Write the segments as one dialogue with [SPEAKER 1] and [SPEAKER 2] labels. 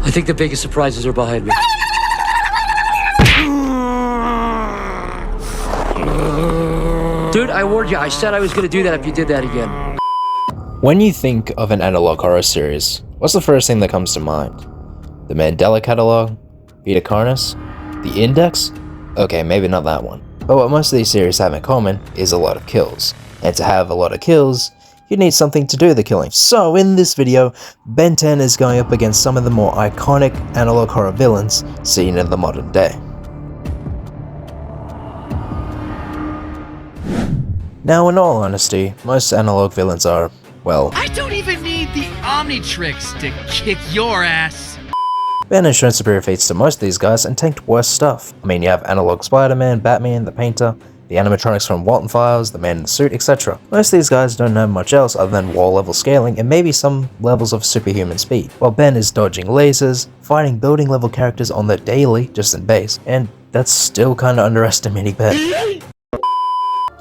[SPEAKER 1] I think the biggest surprises are behind me. Dude, I warned you. I said I was gonna do that if you did that again.
[SPEAKER 2] When you think of an analog horror series, what's the first thing that comes to mind? The Mandela Catalogue? Vita Carnis? The Index? Okay, maybe not that one. But what most of these series have in common is a lot of kills. And to have a lot of kills, you need something to do the killing. So in this video, Ben 10 is going up against some of the more iconic analog horror villains seen in the modern day. Now, in all honesty, most analog villains are, well,
[SPEAKER 3] I don't even need the Omnitrix to kick your ass.
[SPEAKER 2] Ben has shown superior feats to most of these guys and tanked worse stuff. I mean, you have analog Spider-Man, Batman, the Painter, the animatronics from Walton Files, the Man in the Suit, etc. Most of these guys don't have much else other than wall level scaling and maybe some levels of superhuman speed, while Ben is dodging lasers, fighting building level characters on the daily, just in base, and that's still kinda underestimating Ben.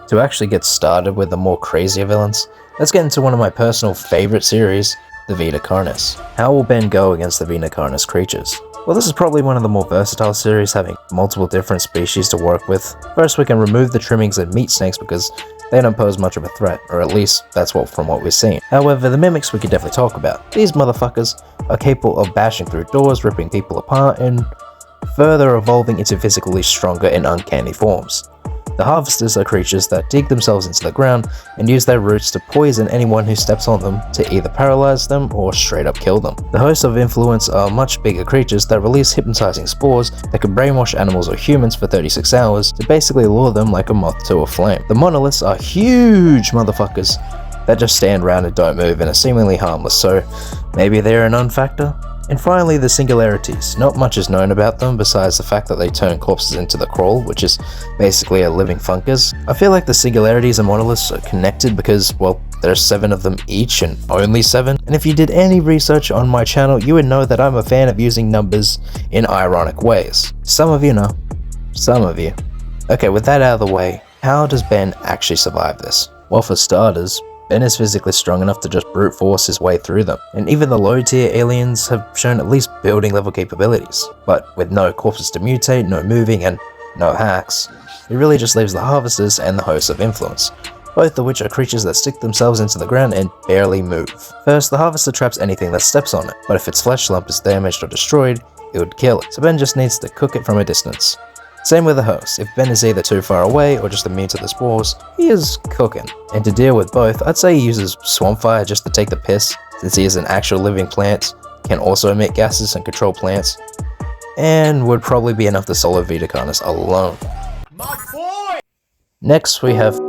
[SPEAKER 2] To actually get started with the more crazier villains, let's get into one of my personal favorite series, the Vita Carnis. How will Ben go against the Vita Carnis creatures? Well, this is probably one of the more versatile series, having multiple different species to work with. First, we can remove the trimmings and meat snakes because they don't pose much of a threat, or at least that's from what we've seen. However, the mimics we could definitely talk about. These motherfuckers are capable of bashing through doors, ripping people apart, and further evolving into physically stronger and uncanny forms. The harvesters are creatures that dig themselves into the ground and use their roots to poison anyone who steps on them to either paralyze them or straight up kill them. The hosts of influence are much bigger creatures that release hypnotizing spores that can brainwash animals or humans for 36 hours to basically lure them like a moth to a flame. The monoliths are huge motherfuckers that just stand around and don't move and are seemingly harmless, so maybe they're a non-factor? And finally, the singularities. Not much is known about them besides the fact that they turn corpses into the crawl, which is basically a living fungus. I feel like the singularities and monoliths are connected because, well, there's 7 of them each and only 7. And if you did any research on my channel, you would know that I'm a fan of using numbers in ironic ways. Some of you know. Some of you. Okay, with that out of the way, how does Ben actually survive this? Well, for starters, Ben is physically strong enough to just brute force his way through them, and even the low tier aliens have shown at least building level capabilities. But with no corpses to mutate, no moving, and no hacks, it really just leaves the harvesters and the hosts of influence, both of which are creatures that stick themselves into the ground and barely move. First, the harvester traps anything that steps on it, but if its flesh lump is damaged or destroyed, it would kill it, so Ben just needs to cook it from a distance. Same with the host. If Ben is either too far away or just immune to the spores, he is cooking. And to deal with both, I'd say he uses swamp fire just to take the piss, since he is an actual living plant, can also emit gases and control plants, and would probably be enough to solo Vita Carnis alone.
[SPEAKER 3] My boy!
[SPEAKER 2] Next we have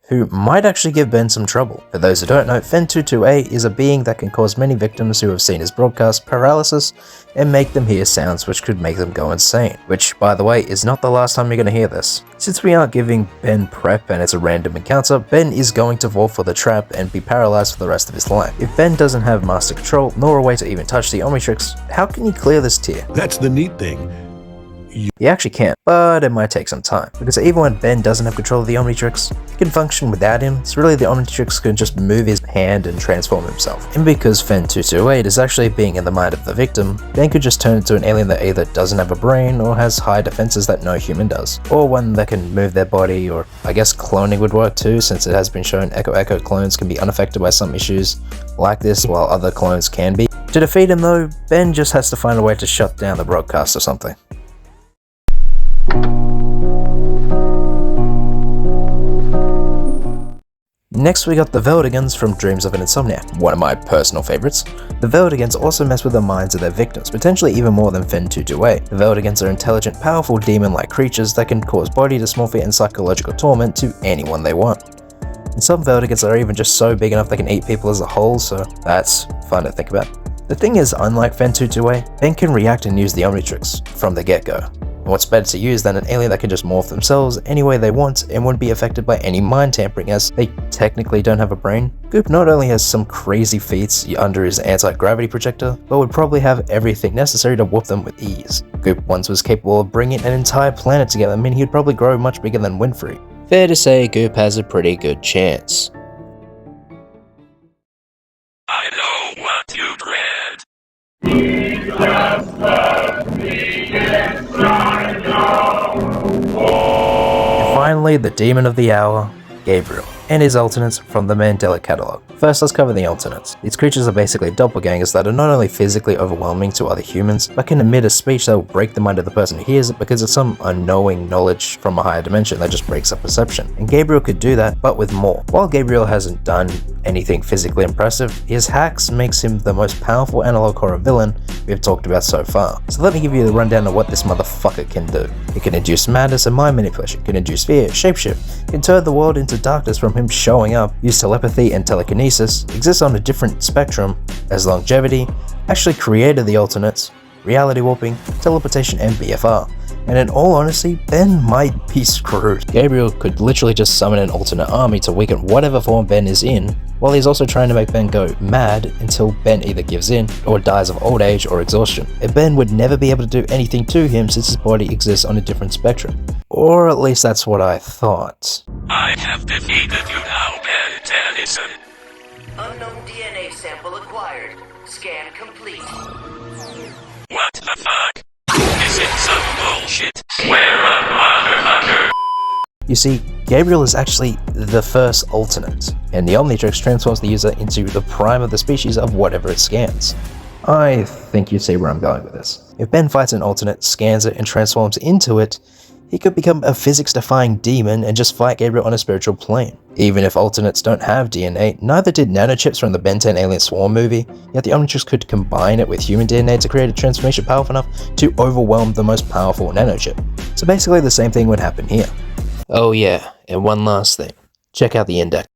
[SPEAKER 2] who might actually give Ben some trouble. For those who don't know, phen is a being that can cause many victims who have seen his broadcast paralysis and make them hear sounds which could make them go insane. Which, by the way, is not the last time you're going to hear this. Since we aren't giving Ben prep and it's a random encounter, Ben is going to fall for the trap and be paralyzed for the rest of his life. If Ben doesn't have master control, nor a way to even touch the Omnitrix, how can he clear this tier?
[SPEAKER 4] That's the neat thing.
[SPEAKER 2] He actually can, but it might take some time, because even when Ben doesn't have control of the Omnitrix, he can function without him, so really the Omnitrix can just move his hand and transform himself. And because phen is actually a being in the mind of the victim, Ben could just turn into an alien that either doesn't have a brain or has high defenses that no human does, or one that can move their body, or I guess cloning would work too, since it has been shown Echo clones can be unaffected by some issues like this, while other clones can be. To defeat him though, Ben just has to find a way to shut down the broadcast or something. Next we got the Veldiguns from Dreams of an Insomniac, one of my personal favorites. The Veldiguns also mess with the minds of their victims, potentially even more than phen. The Veldiguns are intelligent, powerful demon-like creatures that can cause body dysmorphia and psychological torment to anyone they want. And some Veldigans are even just so big enough they can eat people as a whole, so that's fun to think about. The thing is, unlike phen, Ben can react and use the Omnitrix from the get-go. And what's better to use than an alien that can just morph themselves any way they want and wouldn't be affected by any mind tampering, as they technically don't have a brain? Goop not only has some crazy feats under his anti-gravity projector, but would probably have everything necessary to whoop them with ease. Goop once was capable of bringing an entire planet together, meaning he'd probably grow much bigger than Winfrey. Fair to say Goop has a pretty good chance. And finally, the demon of the hour, gabrIel, and his alternates from the Mandela Catalogue. First, let's cover the alternates. These creatures are basically doppelgangers that are not only physically overwhelming to other humans, but can emit a speech that will break the mind of the person who hears it because of some unknowing knowledge from a higher dimension that just breaks up perception. And gabrIel could do that, but with more. While gabrIel hasn't done anything physically impressive, his hacks makes him the most powerful analog horror villain we've talked about so far. So let me give you the rundown of what this motherfucker can do. It can induce madness and mind manipulation, can induce fear, shapeshift, can turn the world into darkness from him showing up, use telepathy and telekinesis, exists on a different spectrum as longevity, actually created the alternates, reality warping, teleportation and BFR. And in all honesty, Ben might be screwed. gabrIel could literally just summon an alternate army to weaken whatever form Ben is in, while he's also trying to make Ben go mad until Ben either gives in or dies of old age or exhaustion. And Ben would never be able to do anything to him since his body exists on a different spectrum. Or at least that's what I thought.
[SPEAKER 4] I have defeated you now, Ben Tennyson.
[SPEAKER 5] Unknown DNA sample acquired. Scan complete.
[SPEAKER 4] What the fuck? Is it some bullshit? Where a motherfucker?
[SPEAKER 2] You see, gabrIel is actually the first alternate, and the Omnitrix transforms the user into the prime of the species of whatever it scans. I think you see where I'm going with this. If Ben fights an alternate, scans it, and transforms into it, he could become a physics-defying demon and just fight gabrIel on a spiritual plane. Even if alternates don't have DNA, neither did nanochips from the Ben 10 Alien Swarm movie, yet the Omnitrix could combine it with human DNA to create a transformation powerful enough to overwhelm the most powerful nanochip. So basically the same thing would happen here. Oh yeah, and one last thing. Check out the index.